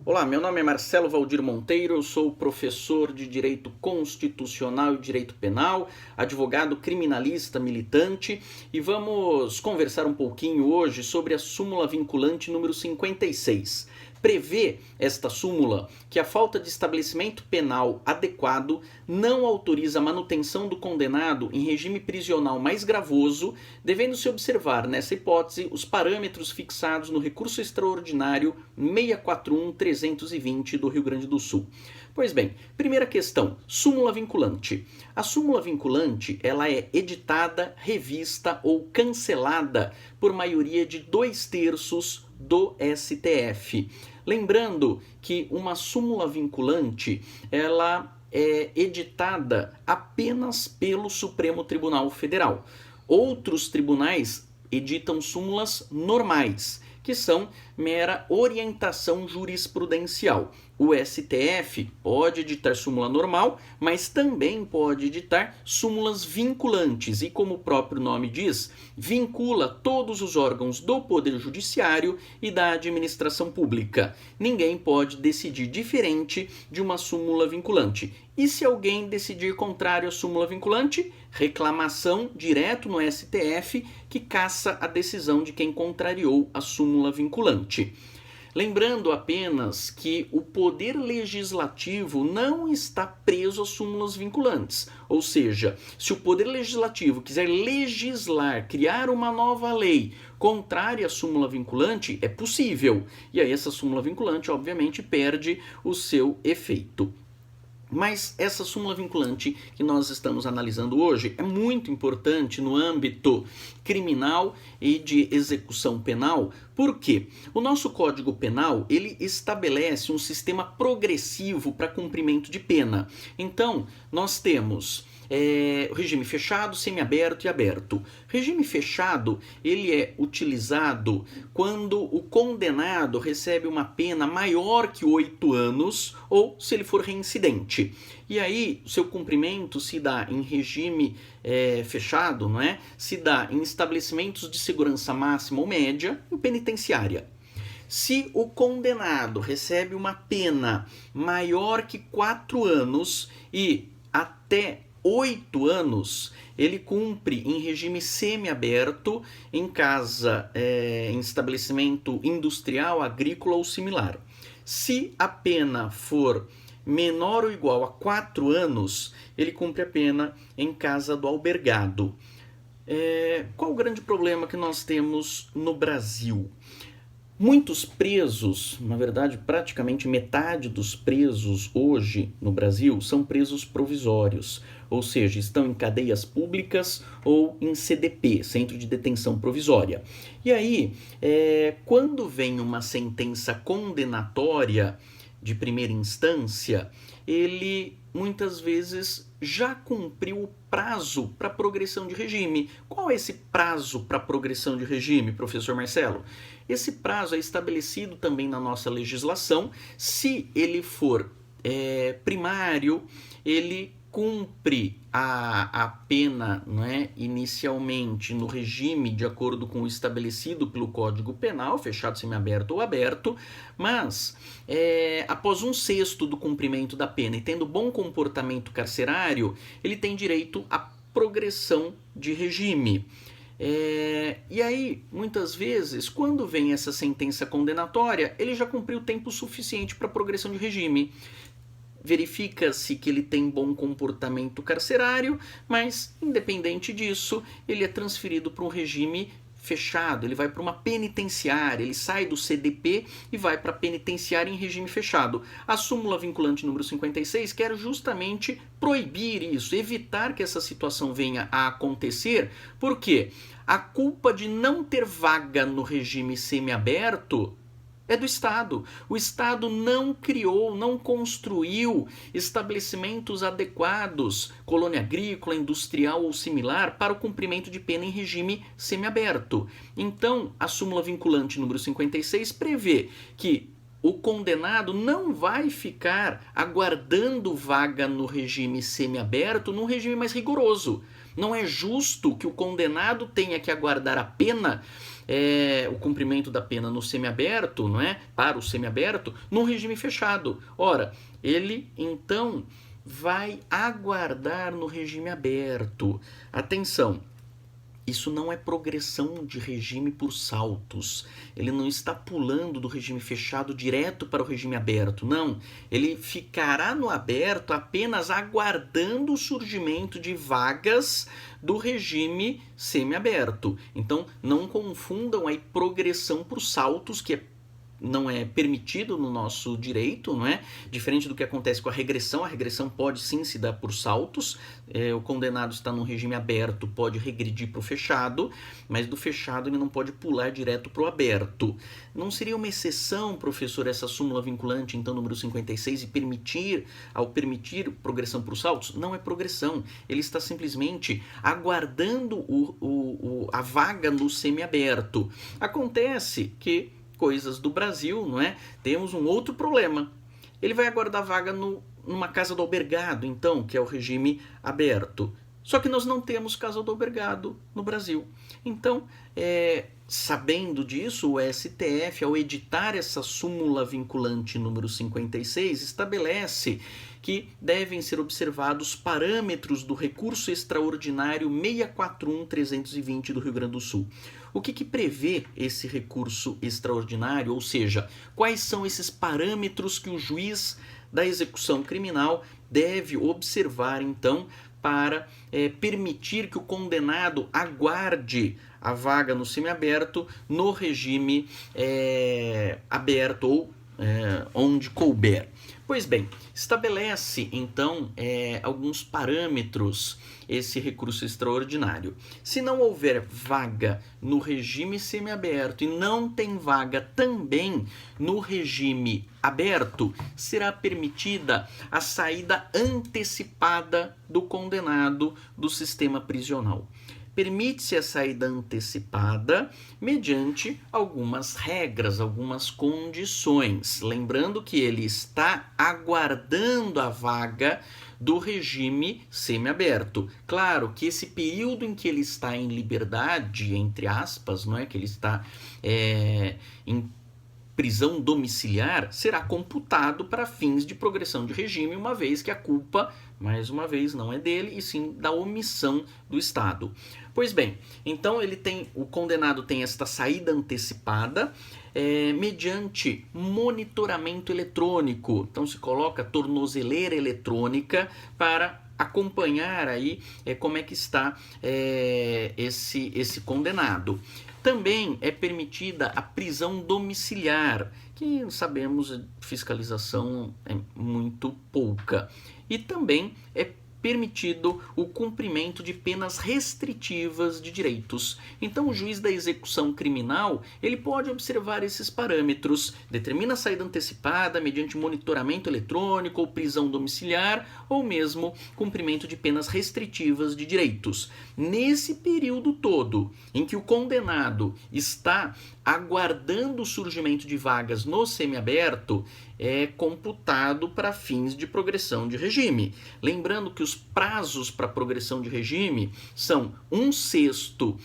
Olá, meu nome é Marcelo Valdir Monteiro, eu sou professor de Direito Constitucional e Direito Penal, advogado criminalista militante e vamos conversar um pouquinho hoje sobre a súmula vinculante número 56. Prevê esta súmula que a falta de estabelecimento penal adequado não autoriza a manutenção do condenado em regime prisional mais gravoso, devendo-se observar, nessa hipótese, os parâmetros fixados no recurso extraordinário 641-320 do Rio Grande do Sul. Pois bem, primeira questão, súmula vinculante. A súmula vinculante, ela é editada, revista ou cancelada por maioria de 2/3 do STF. Lembrando que uma súmula vinculante, ela é editada apenas pelo Supremo Tribunal Federal. Outros tribunais editam súmulas normais, que são mera orientação jurisprudencial. O STF pode editar súmula normal, mas também pode editar súmulas vinculantes e, como o próprio nome diz, vincula todos os órgãos do Poder Judiciário e da administração pública. Ninguém pode decidir diferente de uma súmula vinculante. E se alguém decidir contrário à súmula vinculante, reclamação direto no STF que caça a decisão de quem contrariou a súmula vinculante. Lembrando apenas que o poder legislativo não está preso às súmulas vinculantes. Ou seja, se o poder legislativo quiser legislar, criar uma nova lei contrária à súmula vinculante, é possível. E aí essa súmula vinculante, obviamente, perde o seu efeito. Mas essa súmula vinculante que nós estamos analisando hoje é muito importante no âmbito criminal e de execução penal. Por quê? O nosso Código Penal, ele estabelece um sistema progressivo para cumprimento de pena. Então, nós temos regime fechado, semiaberto e aberto. Regime fechado, ele é utilizado quando o condenado recebe uma pena maior que 8 anos ou se ele for reincidente. E aí, seu cumprimento se dá em regime fechado, não é? Se dá em estabelecimentos de segurança máxima ou média, em penitenciária. Se o condenado recebe uma pena maior que 4 anos e até 8 anos, ele cumpre em regime semiaberto, em casa, em estabelecimento industrial, agrícola ou similar. Se a pena for menor ou igual a 4 anos, ele cumpre a pena em casa do albergado. Qual o grande problema que nós temos no Brasil? Muitos presos, na verdade praticamente metade dos presos hoje no Brasil são presos provisórios, ou seja, estão em cadeias públicas ou em CDP, Centro de Detenção Provisória. E aí, quando vem uma sentença condenatória de primeira instância, ele muitas vezes já cumpriu o prazo para progressão de regime. Qual é esse prazo para progressão de regime, professor Marcelo? Esse prazo é estabelecido também na nossa legislação. Se ele for primário, ele cumpre a pena, não é, inicialmente no regime de acordo com o estabelecido pelo Código Penal, fechado, semiaberto ou aberto, mas após 1/6 do cumprimento da pena e tendo bom comportamento carcerário, ele tem direito à progressão de regime. E aí, muitas vezes, quando vem essa sentença condenatória, ele já cumpriu tempo suficiente para progressão de regime. Verifica-se que ele tem bom comportamento carcerário, mas, independente disso, ele é transferido para um regime fechado, ele vai para uma penitenciária, ele sai do CDP e vai para a penitenciária em regime fechado. A súmula vinculante número 56 quer justamente proibir isso, evitar que essa situação venha a acontecer, porque a culpa de não ter vaga no regime semiaberto é do Estado. O Estado não criou, não construiu estabelecimentos adequados, colônia agrícola, industrial ou similar, para o cumprimento de pena em regime semiaberto. Então, a súmula vinculante número 56 prevê que o condenado não vai ficar aguardando vaga no regime semiaberto, num regime mais rigoroso. Não é justo que o condenado tenha que aguardar a pena o cumprimento da pena no semiaberto, não é? Para o semiaberto, no regime fechado. Ora, ele então vai aguardar no regime aberto. Atenção! Isso não é progressão de regime por saltos. Ele não está pulando do regime fechado direto para o regime aberto. Não. Ele ficará no aberto apenas aguardando o surgimento de vagas do regime semiaberto. Então, não confundam aí progressão por saltos, que não é permitido no nosso direito, não é? Diferente do que acontece com a regressão pode sim se dar por saltos, o condenado está num regime aberto, pode regredir para o fechado, mas do fechado ele não pode pular direto para o aberto. Não seria uma exceção, professor, essa súmula vinculante, então, número 56, e ao permitir progressão por saltos? Não é progressão, ele está simplesmente aguardando a vaga no semiaberto. Acontece que coisas do Brasil, não é? Temos um outro problema. Ele vai aguardar vaga numa casa do albergado, então, que é o regime aberto. Só que nós não temos casa do albergado no Brasil. Então, sabendo disso, o STF, ao editar essa súmula vinculante número 56, estabelece que devem ser observados parâmetros do recurso extraordinário 641.320 do Rio Grande do Sul. O que prevê esse recurso extraordinário? Ou seja, quais são esses parâmetros que o juiz da execução criminal deve observar, então, para permitir que o condenado aguarde a vaga no semiaberto no regime aberto ou onde couber. Pois bem, estabelece então alguns parâmetros esse recurso extraordinário. Se não houver vaga no regime semiaberto e não tem vaga também no regime aberto, será permitida a saída antecipada do condenado do sistema prisional. Permite-se a saída antecipada mediante algumas regras, algumas condições. Lembrando que ele está aguardando a vaga do regime semiaberto. Claro que esse período em que ele está em liberdade, entre aspas, não é que ele está em prisão domiciliar, será computado para fins de progressão de regime, uma vez que a culpa, mais uma vez, não é dele, e sim da omissão do Estado. Pois bem, então o condenado tem esta saída antecipada mediante monitoramento eletrônico. Então se coloca tornozeleira eletrônica para acompanhar aí como é que está esse condenado. Também é permitida a prisão domiciliar, que sabemos a fiscalização é muito pouca. E também é permitido o cumprimento de penas restritivas de direitos. Então o juiz da execução criminal, ele pode observar esses parâmetros, determina a saída antecipada mediante monitoramento eletrônico ou prisão domiciliar, ou mesmo cumprimento de penas restritivas de direitos. Nesse período todo em que o condenado está aguardando o surgimento de vagas no semiaberto, é computado para fins de progressão de regime. Lembrando que os prazos para progressão de regime são 1/6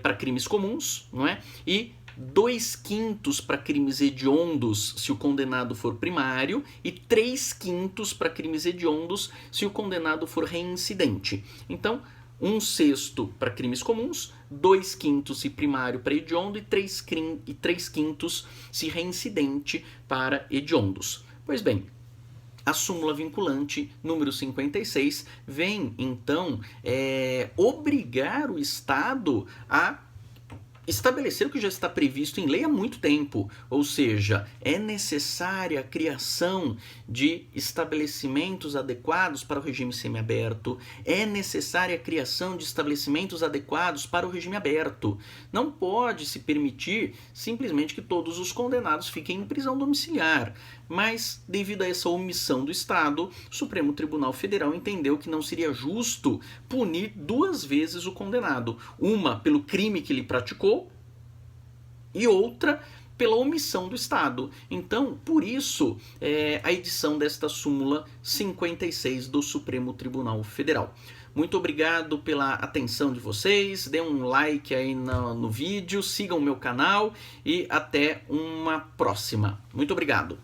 para crimes comuns, não é? E 2/5 para crimes hediondos se o condenado for primário e 3/5 para crimes hediondos se o condenado for reincidente. Então, 1/6 para crimes comuns, 2/5 se primário para hediondo e 3/5 se reincidente para hediondos. Pois bem, a súmula vinculante número 56 vem então obrigar o Estado a estabelecer o que já está previsto em lei há muito tempo, ou seja, é necessária a criação de estabelecimentos adequados para o regime semiaberto, é necessária a criação de estabelecimentos adequados para o regime aberto. Não pode se permitir simplesmente que todos os condenados fiquem em prisão domiciliar, mas devido a essa omissão do Estado, o Supremo Tribunal Federal entendeu que não seria justo punir 2 vezes o condenado, uma pelo crime que ele praticou e outra pela omissão do Estado. Então, por isso, a edição desta súmula 56 do Supremo Tribunal Federal. Muito obrigado pela atenção de vocês, dê um like aí no vídeo, sigam o meu canal e até uma próxima. Muito obrigado.